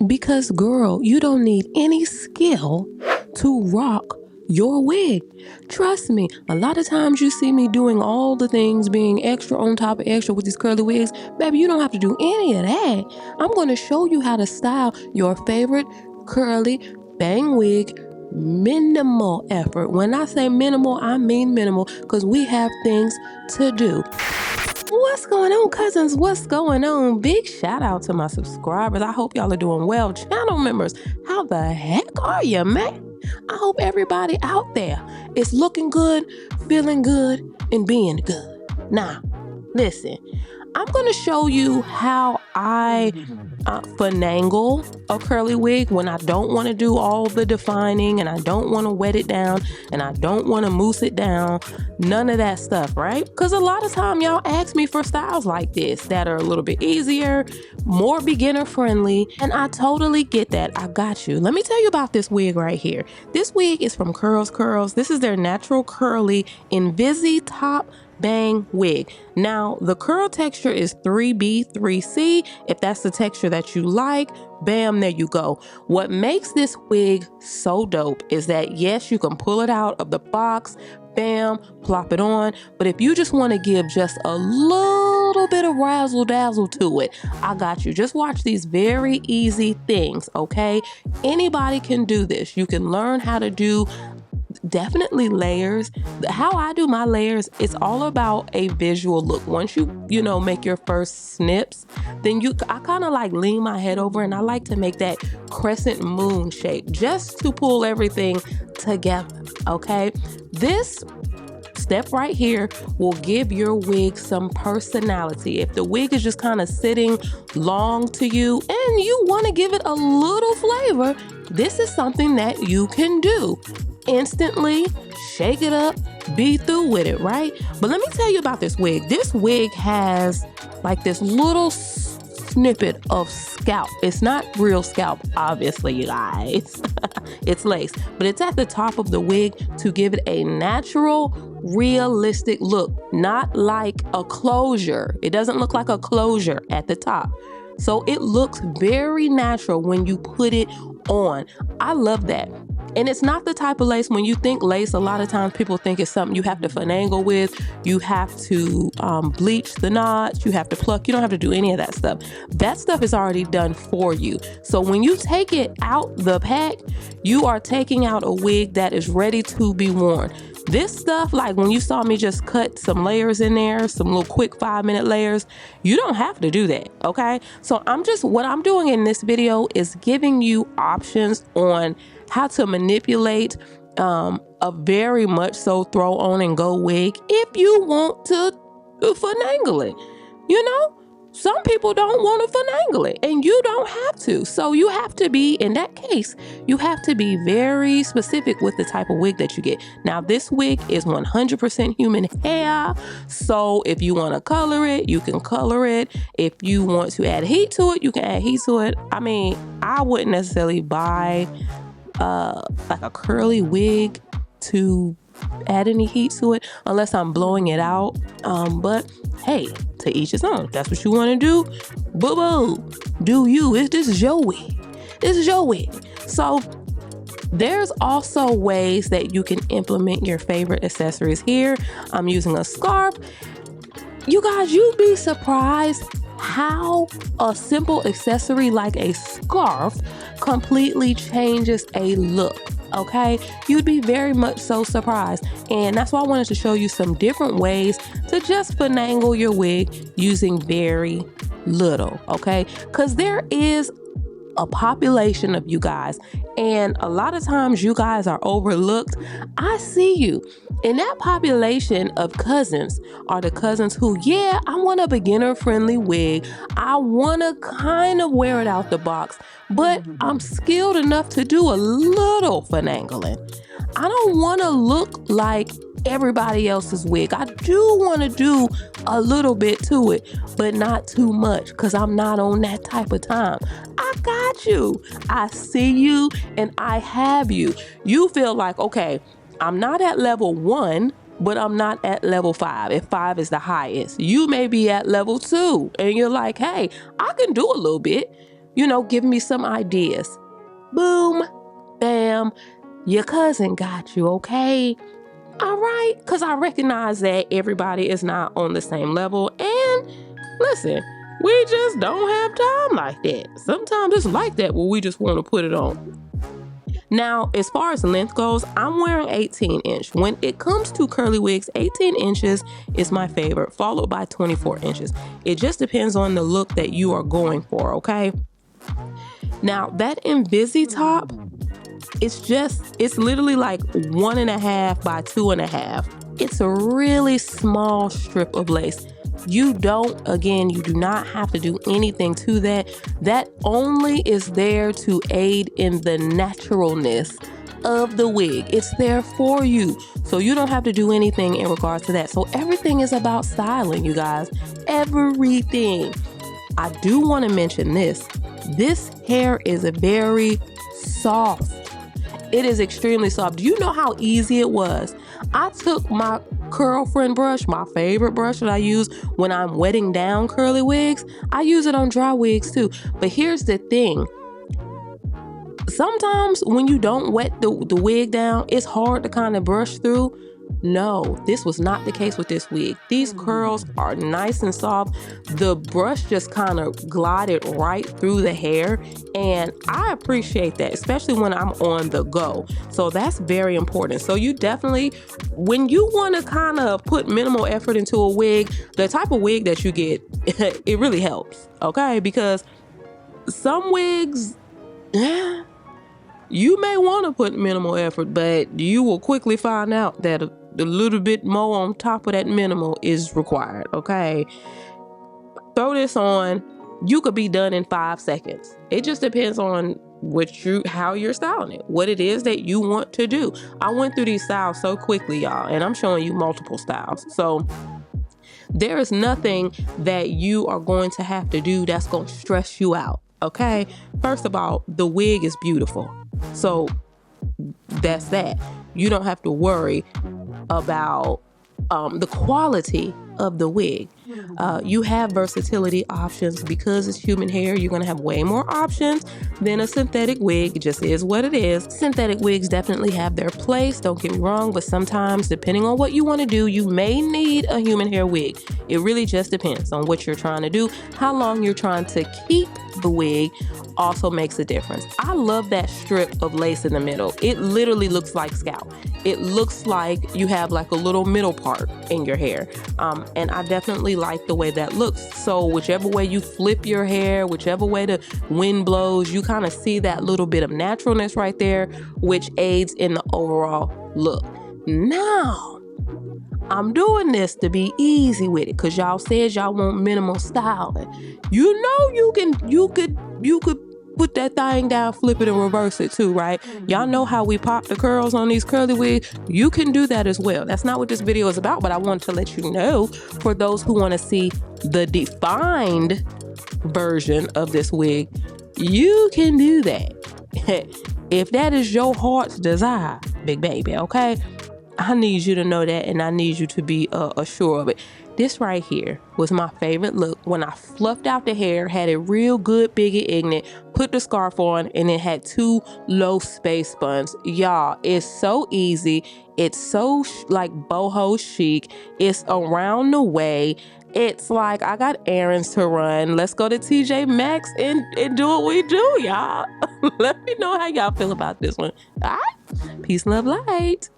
Because girl, you don't need any skill to rock your wig. Trust me, a lot of times you see me doing all the things, being extra on top of extra with these curly wigs. Baby, you don't have to do any of that. I'm going to show you how to style your favorite curly bang wig. Minimal effort. When I say minimal, I mean minimal, because we have things to do. What's going on, cousins? What's going on? Big shout out to my subscribers. I hope y'all are doing well. Channel members, how the heck are you, man? I hope everybody out there is looking good, feeling good, and being good. Now, listen, I'm going to show you how I finagle a curly wig when I don't want to do all the defining, and I don't want to wet it down, and I don't want to mousse it down. None of that stuff, right? Because a lot of time y'all ask me for styles like this that are a little bit easier, more beginner friendly, and I totally get that. I got you. Let me tell you about this wig right here. This wig is from CurlsCurls. This is their natural curly InvisiTop bang wig. Now, the curl texture is 3B, 3C. If that's the texture that you like, bam, there you go. What makes this wig so dope is that, yes, you can pull it out of the box, bam, plop it on. But if you just want to give just a little bit of razzle dazzle to it, I got you. Just watch these very easy things, okay? Anybody can do this. You can learn how to do definitely layers. How I do my layers, it's all about a visual look. Once you know, make your first snips, then I kind of like lean my head over, and I like to make that crescent moon shape just to pull everything together, okay? This step right here will give your wig some personality. If the wig is just kind of sitting long to you and you want to give it a little flavor, this is something that you can do. Instantly shake it up, be through with it, right? But let me tell you about this wig. This wig has like this little snippet of scalp. It's not real scalp, obviously, you guys. It's lace, but it's at the top of the wig to give it a natural, realistic look, not like a closure. It doesn't look like a closure at the top. So it looks very natural when you put it on. I love that. And it's not the type of lace, when you think lace, a lot of times people think it's something you have to finagle with. You have to bleach the knots. You have to pluck. You don't have to do any of that stuff. That stuff is already done for you. So when you take it out the pack, you are taking out a wig that is ready to be worn. This stuff, like when you saw me just cut some layers in there, some little quick 5-minute layers, you don't have to do that, okay? So what I'm doing in this video is giving you options on how to manipulate a very much so throw on and go wig if you want to finagle it. You know, some people don't want to finagle it, and you don't have to. So you have to be, in that case, you have to be very specific with the type of wig that you get. Now, this wig is 100% human hair. So if you want to color it, you can color it. If you want to add heat to it, you can add heat to it. I mean, I wouldn't necessarily buy like a curly wig to add any heat to it unless I'm blowing it out. But hey, to each his own. If that's what you want to do, boo-boo, do you. This is your wig. This is your wig. So there's also ways that you can implement your favorite accessories here. I'm using a scarf. You guys, you'd be surprised how a simple accessory like a scarf completely changes a look, okay? You'd be very much so surprised. And that's why I wanted to show you some different ways to just finagle your wig using very little, okay? Because there is a population of you guys, and a lot of times you guys are overlooked. I see you. And that population of cousins are the cousins who, yeah, I want a beginner friendly wig. I want to kind of wear it out the box, but I'm skilled enough to do a little finagling. I don't want to look like everybody else's wig. I do want to do a little bit to it, but not too much, because I'm not on that type of time. I got you. I see you and I have you. You feel like, okay, I'm not at level 1, but I'm not at level 5. If 5 is the highest, you may be at level 2 and you're like, hey, I can do a little bit. give me some ideas. Boom, bam, your cousin got you, okay? All right, because I recognize that everybody is not on the same level. And listen, we just don't have time like that. Sometimes it's like that where we just want to put it on. Now, as far as length goes, I'm wearing 18 inch. When it comes to curly wigs, 18 inches is my favorite, followed by 24 inches. It just depends on the look that you are going for, okay? Now, that InvisiTop, it's literally like 1.5 by 2.5. It's a really small strip of lace. You do not have to do anything to that. That only is there to aid in the naturalness of the wig. It's there for you. So you don't have to do anything in regards to that. So everything is about styling, you guys. Everything. I do want to mention this. This hair is very soft. It is extremely soft. Do you know how easy it was? I took my curl friend brush, my favorite brush that I use when I'm wetting down curly wigs. I use it on dry wigs too. But here's the thing. Sometimes when you don't wet the wig down, it's hard to kind of brush through. No, this was not the case with this wig. These curls are nice and soft. The brush just kind of glided right through the hair, and I appreciate that, especially when I'm on the go. So that's very important. So you definitely, when you want to kind of put minimal effort into a wig, the type of wig that you get, it really helps, okay? Because some wigs, you may want to put minimal effort, but you will quickly find out that a little bit more on top of that minimal is required, okay? Throw this on. You could be done in 5 seconds. It just depends on how you're styling it, what it is that you want to do. I went through these styles so quickly, y'all, and I'm showing you multiple styles. So there is nothing that you are going to have to do that's going to stress you out, okay? First of all, the wig is beautiful. So that's that. You don't have to worry about the quality of the wig. You have versatility options. Because it's human hair, you're going to have way more options than a synthetic wig. It just is what it is. Synthetic wigs definitely have their place, don't get me wrong, but sometimes, depending on what you want to do, you may need a human hair wig. It really just depends on what you're trying to do. How long you're trying to keep the wig also makes a difference. I love that strip of lace in the middle. It literally looks like scalp. It looks like you have like a little middle part in your hair. And I definitely like the way that looks. So whichever way you flip your hair, whichever way the wind blows, you kind of see that little bit of naturalness right there, which aids in the overall look. Now, I'm doing this to be easy with it because y'all said y'all want minimal styling. You know you could put that thing down, flip it, and reverse it too, right? Y'all know how we pop the curls on these curly wigs. You can do that as well. That's not what this video is about, but I wanted to let you know for those who want to see the defined version of this wig, you can do that. If that is your heart's desire, big baby, okay? I need you to know that, and I need you to be assured of it. This right here was my favorite look when I fluffed out the hair, had it real good, big and ignorant, put the scarf on, and it had 2 low space buns. Y'all, it's so easy. It's so like boho chic. It's around the way. It's like I got errands to run. Let's go to TJ Maxx and do what we do, y'all. Let me know how y'all feel about this one. All right? Peace, love, light.